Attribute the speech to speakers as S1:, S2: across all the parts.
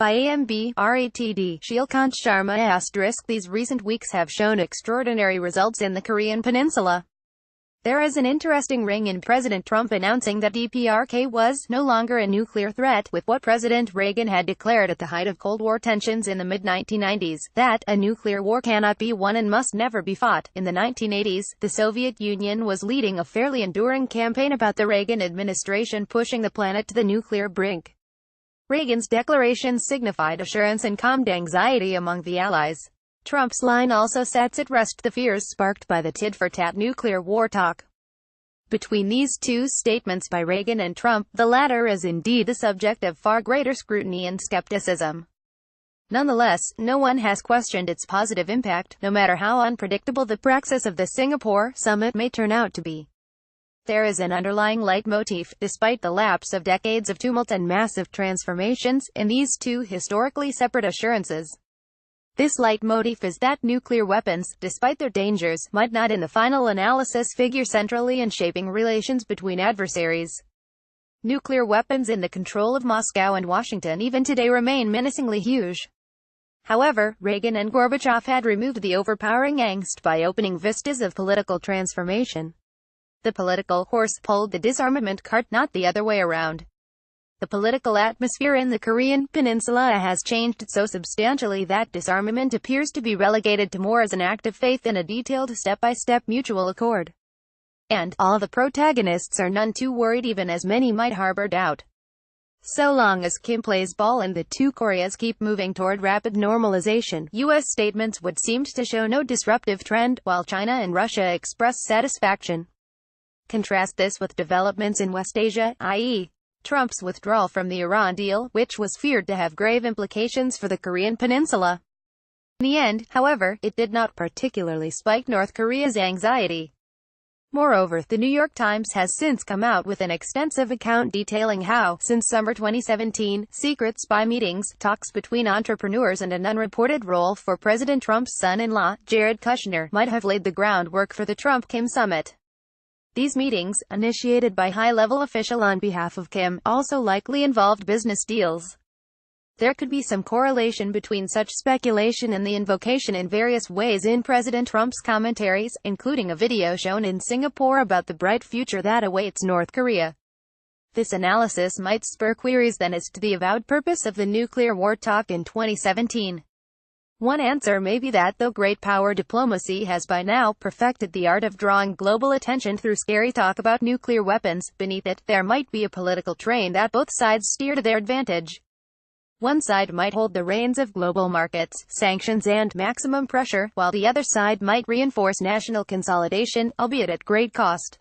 S1: by AMB/RATD Shilkant Sharma*. These recent weeks have shown extraordinary results in the Korean peninsula. There is an interesting ring in President Trump announcing that DPRK was no longer a nuclear threat, with what President Reagan had declared at the height of Cold War tensions in the mid-1990s, that a nuclear war cannot be won and must never be fought. In the 1980s, the Soviet Union was leading a fairly enduring campaign about the Reagan administration pushing the planet to the nuclear brink. Reagan's declarations signified assurance and calmed anxiety among the Allies. Trump's line also sets at rest the fears sparked by the tit-for-tat nuclear war talk. Between these two statements by Reagan and Trump, the latter is indeed the subject of far greater scrutiny and skepticism. Nonetheless, no one has questioned its positive impact, no matter how unpredictable the praxis of the Singapore summit may turn out to be. There is an underlying leitmotif, despite the lapse of decades of tumult and massive transformations, in these two historically separate assurances. This leitmotif is that nuclear weapons, despite their dangers, might not in the final analysis figure centrally in shaping relations between adversaries. Nuclear weapons in the control of Moscow and Washington even today remain menacingly huge. However, Reagan and Gorbachev had removed the overpowering angst by opening vistas of political transformation. The political horse pulled the disarmament cart, not the other way around. The political atmosphere in the Korean peninsula has changed so substantially that disarmament appears to be relegated to more as an act of faith than a detailed step-by-step mutual accord. And all the protagonists are none too worried, even as many might harbor doubt. So long as Kim plays ball and the two Koreas keep moving toward rapid normalization, U.S. statements would seem to show no disruptive trend, while China and Russia express satisfaction. Contrast this with developments in West Asia, i.e., Trump's withdrawal from the Iran deal, which was feared to have grave implications for the Korean peninsula. In the end, however, it did not particularly spike North Korea's anxiety. Moreover, the New York Times has since come out with an extensive account detailing how, since summer 2017, secret spy meetings, talks between entrepreneurs and an unreported role for President Trump's son-in-law, Jared Kushner, might have laid the groundwork for the Trump-Kim summit. These meetings, initiated by high-level official on behalf of Kim, also likely involved business deals. There could be some correlation between such speculation and the invocation in various ways in President Trump's commentaries, including a video shown in Singapore about the bright future that awaits North Korea. This analysis might spur queries then as to the avowed purpose of the nuclear war talk in 2017. One answer may be that though great power diplomacy has by now perfected the art of drawing global attention through scary talk about nuclear weapons, beneath it, there might be a political train that both sides steer to their advantage. One side might hold the reins of global markets, sanctions and maximum pressure, while the other side might reinforce national consolidation, albeit at great cost.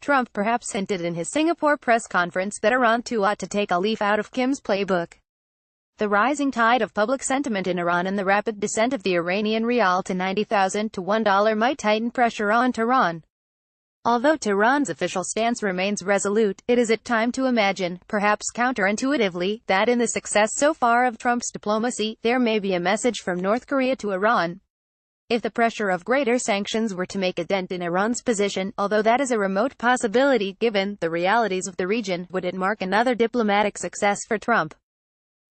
S1: Trump perhaps hinted in his Singapore press conference that Iran too ought to take a leaf out of Kim's playbook. The rising tide of public sentiment in Iran and the rapid descent of the Iranian rial to 90,000 to $1 might tighten pressure on Tehran. Although Tehran's official stance remains resolute, it is at time to imagine, perhaps counterintuitively, that in the success so far of Trump's diplomacy, there may be a message from North Korea to Iran. If the pressure of greater sanctions were to make a dent in Iran's position, although that is a remote possibility given the realities of the region, would it mark another diplomatic success for Trump?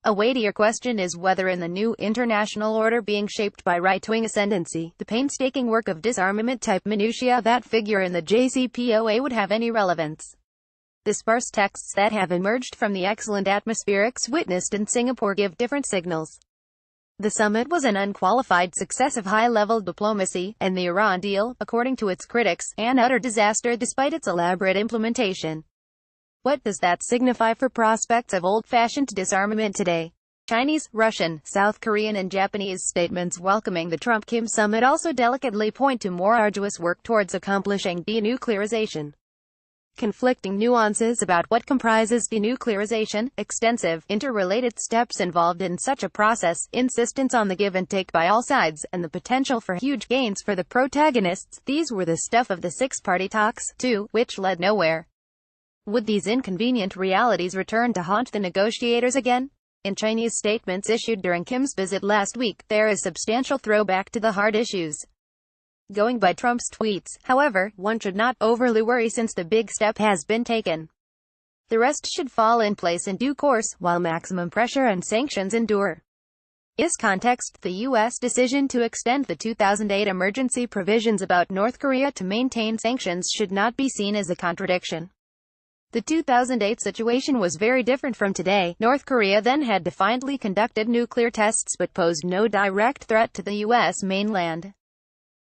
S1: A weightier question is whether in the new international order being shaped by right-wing ascendancy, the painstaking work of disarmament-type minutiae that figure in the JCPOA would have any relevance. The sparse texts that have emerged from the excellent atmospherics witnessed in Singapore give different signals. The summit was an unqualified success of high-level diplomacy, and the Iran deal, according to its critics, an utter disaster despite its elaborate implementation. What does that signify for prospects of old-fashioned disarmament today? Chinese, Russian, South Korean and Japanese statements welcoming the Trump-Kim summit also delicately point to more arduous work towards accomplishing denuclearization. Conflicting nuances about what comprises denuclearization, extensive, interrelated steps involved in such a process, insistence on the give and take by all sides, and the potential for huge gains for the protagonists, these were the stuff of the six-party talks, too, which led nowhere. Would these inconvenient realities return to haunt the negotiators again? In Chinese statements issued during Kim's visit last week, there is substantial throwback to the hard issues. Going by Trump's tweets, however, one should not overly worry since the big step has been taken. The rest should fall in place in due course, while maximum pressure and sanctions endure. In this context, the U.S. decision to extend the 2008 emergency provisions about North Korea to maintain sanctions should not be seen as a contradiction. The 2008 situation was very different from today. North Korea then had defiantly conducted nuclear tests but posed no direct threat to the U.S. mainland.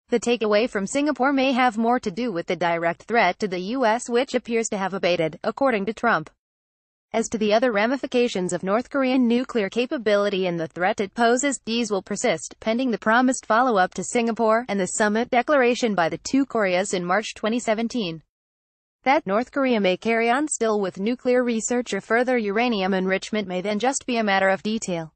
S1: The takeaway from Singapore may have more to do with the direct threat to the U.S., which appears to have abated, according to Trump. As to the other ramifications of North Korean nuclear capability and the threat it poses, these will persist, pending the promised follow-up to Singapore, and the summit declaration by the two Koreas in March 2017. That North Korea may carry on still with nuclear research or further uranium enrichment may then just be a matter of detail.